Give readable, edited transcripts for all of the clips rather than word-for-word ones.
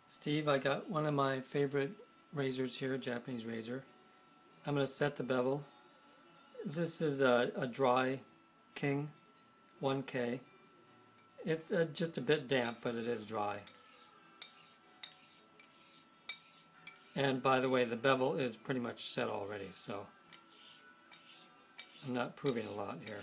Steve, I got one of my favorite razors here, Japanese razor. I'm going to set the bevel. This is a dry King 1K. It's just a bit damp, but it is dry. And by the way, the bevel is pretty much set already, so I'm not proving a lot here.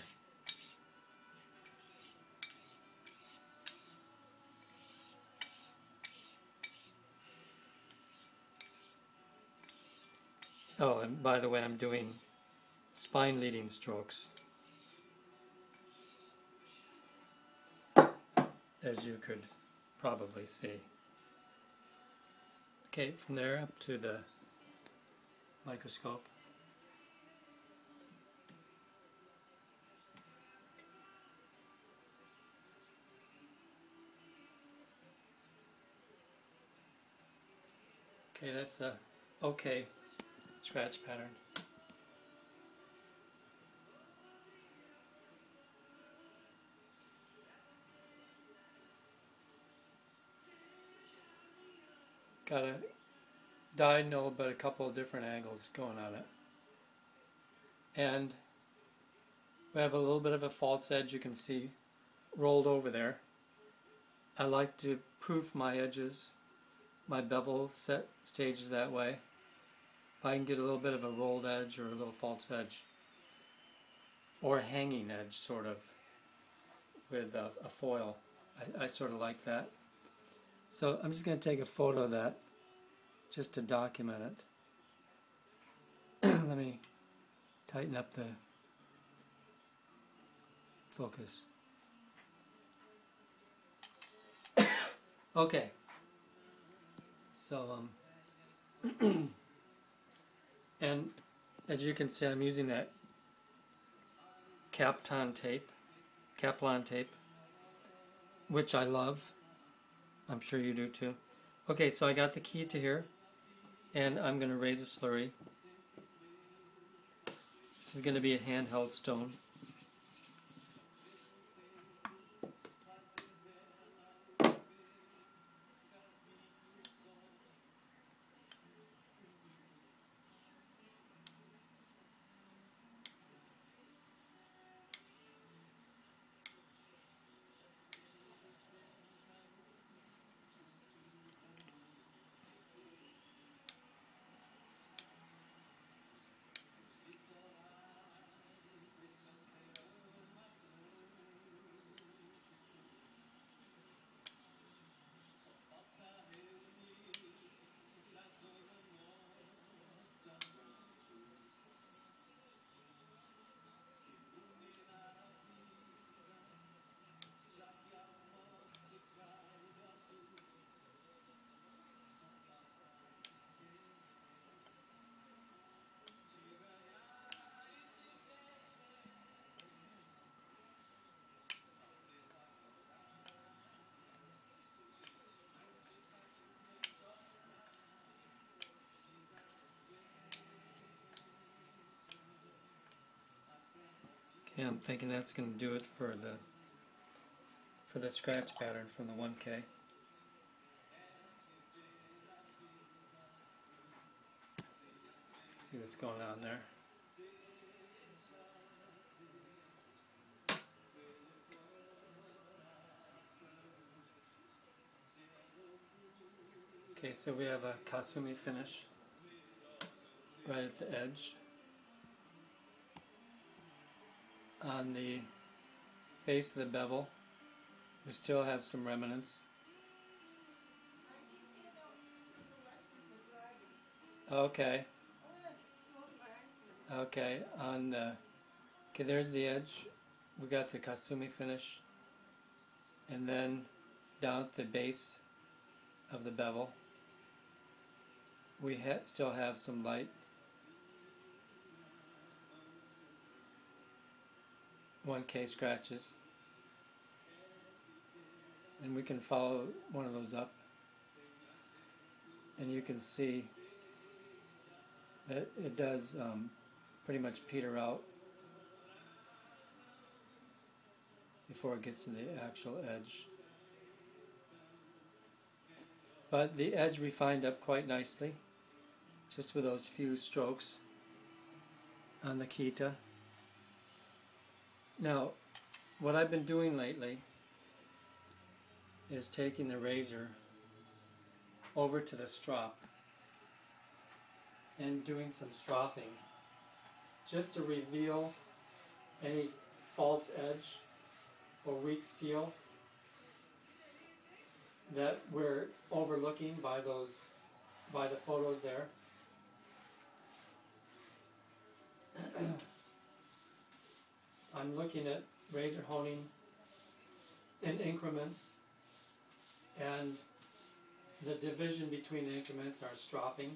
Oh, and by the way, I'm doing spine leading strokes, as you could probably see. Okay, from there up to the microscope. Okay, that's a okay scratch pattern. Got a diagonal, but a couple of different angles going on it. And we have a little bit of a false edge, you can see, rolled over there. I like to proof my edges, my bevel set stages that way. If I can get a little bit of a rolled edge or a little false edge, or a hanging edge sort of, with a foil, I sort of like that. So I'm just going to take a photo of that just to document it. Let me tighten up the focus. Okay. So, and as you can see, I'm using that Kapton tape, Kaplan tape, which I love. I'm sure you do too. Okay, so I got the kiita here, and I'm going to raise a slurry. This is going to be a handheld stone. Okay, I'm thinking that's going to do it for the scratch pattern from the 1K. See what's going on there. Okay, so we have a kasumi finish right at the edge. On the base of the bevel, we still have some remnants. Okay. Okay, on the, okay, there's the edge. We got the kasumi finish. And then down at the base of the bevel, we still have some light 1K scratches. And we can follow one of those up. And you can see that it does pretty much peter out before it gets to the actual edge. But the edge refined up quite nicely, just with those few strokes on the kiita. Now, what I've been doing lately is taking the razor over to the strop and doing some stropping just to reveal any false edge or weak steel that we're overlooking by the photos there. I'm looking at razor honing in increments, and the division between the increments are stropping.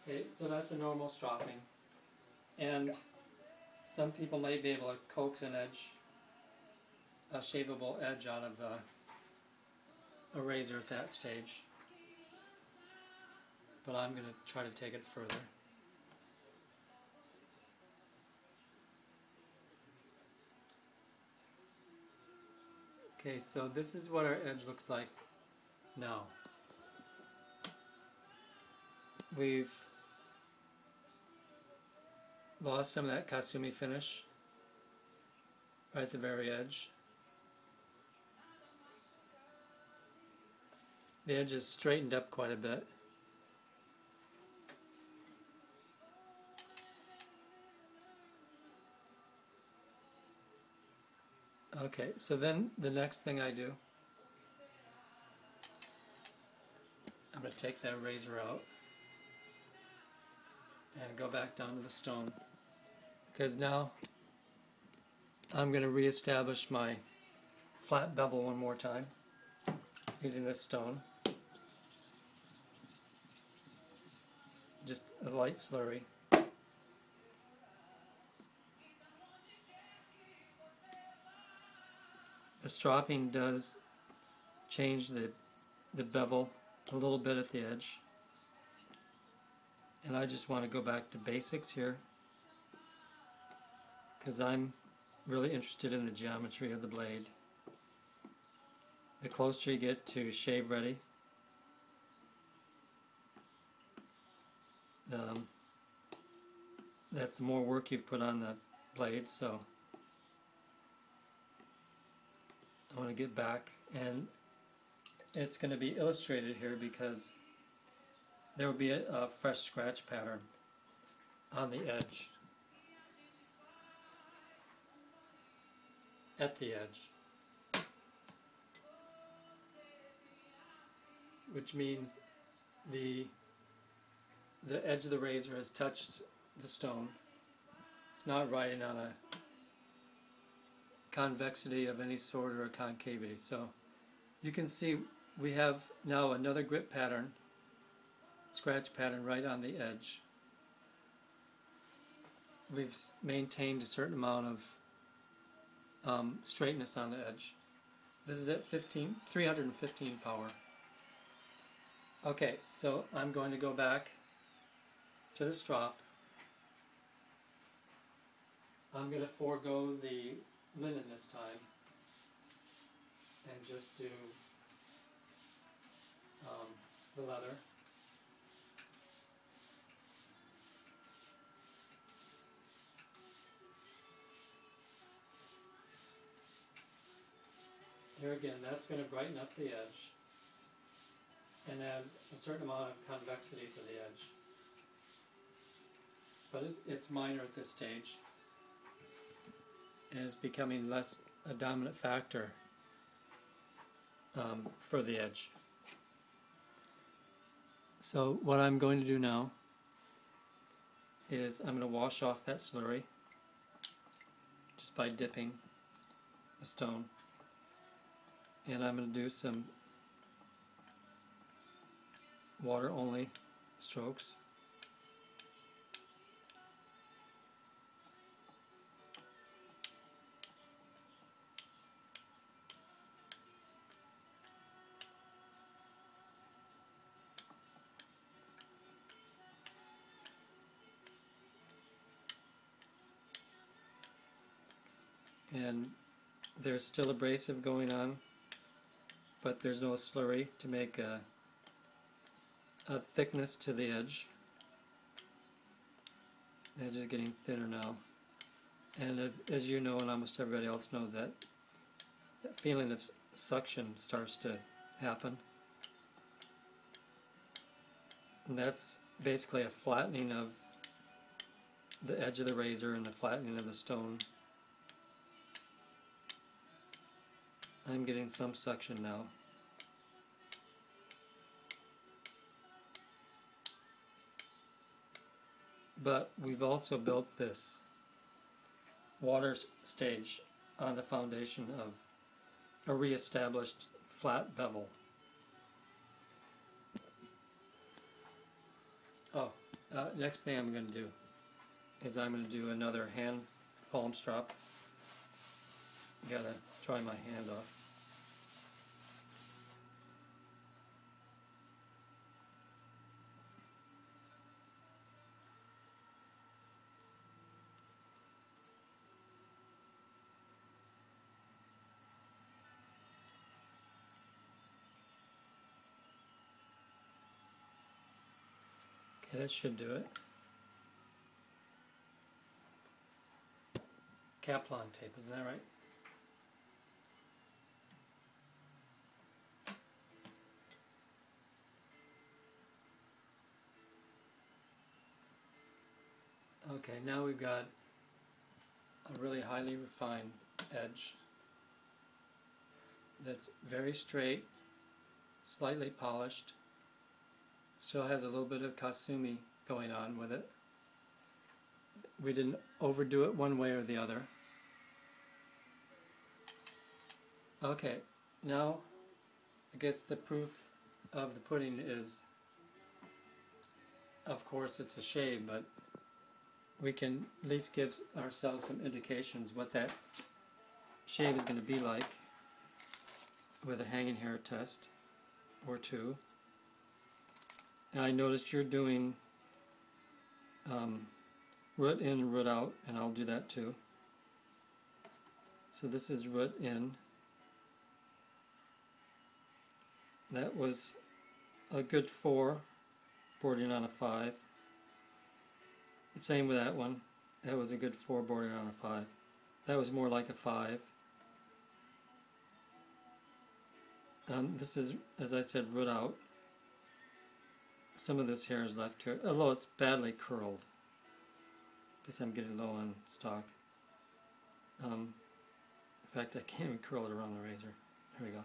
Okay, so that's a normal stropping, and some people may be able to coax an edge, a shaveable edge out of a razor at that stage, but I'm going to try to take it further. Okay, so this is what our edge looks like now. We've lost some of that Kasumi finish right at the very edge. The edge is straightened up quite a bit. Okay, so then the next thing I do, I'm going to take that razor out and go back down to the stone, because now I'm going to reestablish my flat bevel one more time using this stone. Just a light slurry. The stropping does change the bevel a little bit at the edge. And I just want to go back to basics here, because I'm really interested in the geometry of the blade. The closer you get to shave ready, that's the more work you've put on the blade, so I want to get back, and it's going to be illustrated here because there will be a fresh scratch pattern on the edge, at the edge, which means the edge of the razor has touched the stone. It's not riding on a convexity of any sort or a concavity. So you can see we have now another grip pattern, scratch pattern right on the edge. We've maintained a certain amount of straightness on the edge. This is at 315 power. Okay, so I'm going to go back to the strop. I'm going to forego the linen this time and just do the leather. Here again, that's going to brighten up the edge and add a certain amount of convexity to the edge. But it's minor at this stage, and it's becoming less a dominant factor for the edge. So what I'm going to do now is I'm going to wash off that slurry just by dipping a stone, and I'm going to do some water only strokes. and there's still abrasive going on, but there's no slurry to make a thickness to the edge. The edge is getting thinner now, and as you know, and almost everybody else knows, that feeling of suction starts to happen, and that's basically a flattening of the edge of the razor and the flattening of the stone. I'm getting some suction now. But we've also built this water stage on the foundation of a re-established flat bevel. Next thing I'm going to do is I'm going to do another hand palm strop. Gotta dry my hand off. Okay, that should do it. Kaplan tape, isn't that right? Okay, now we've got a really highly refined edge that's very straight, slightly polished, still has a little bit of kasumi going on with it. We didn't overdo it one way or the other. Okay, now I guess the proof of the pudding is, of course it's a shave, but we can at least give ourselves some indications what that shave is going to be like with a hanging hair test or two. And I noticed you're doing root in, root out, and I'll do that too. So this is root in. That was a good 4, bordering on a 5. The same with that one. That was a good 4, bordering on a 5. That was more like a 5. This is, as I said, root out. Some of this hair is left here, although it's badly curled. Guess I'm getting low on stock. In fact, I can't even curl it around the razor. There we go.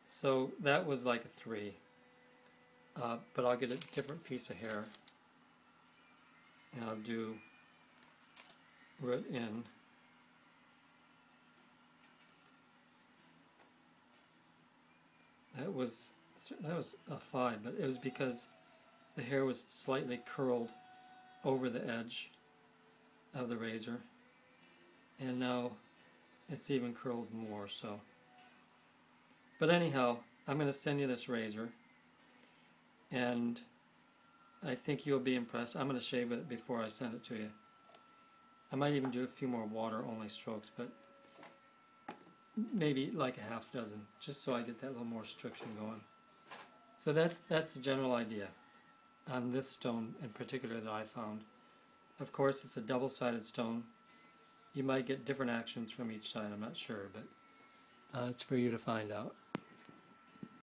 So that was like a 3. But I'll get a different piece of hair. And I'll do root in. That was a 5, but it was because the hair was slightly curled over the edge of the razor, and now it's even curled more. So, but anyhow, I'm going to send you this razor, and I think you'll be impressed. I'm going to shave it before I send it to you. I might even do a few more water-only strokes, but maybe like a half dozen, just so I get that little more striction going. So that's the general idea on this stone in particular that I found. Of course, it's a double-sided stone. You might get different actions from each side, I'm not sure, but it's for you to find out.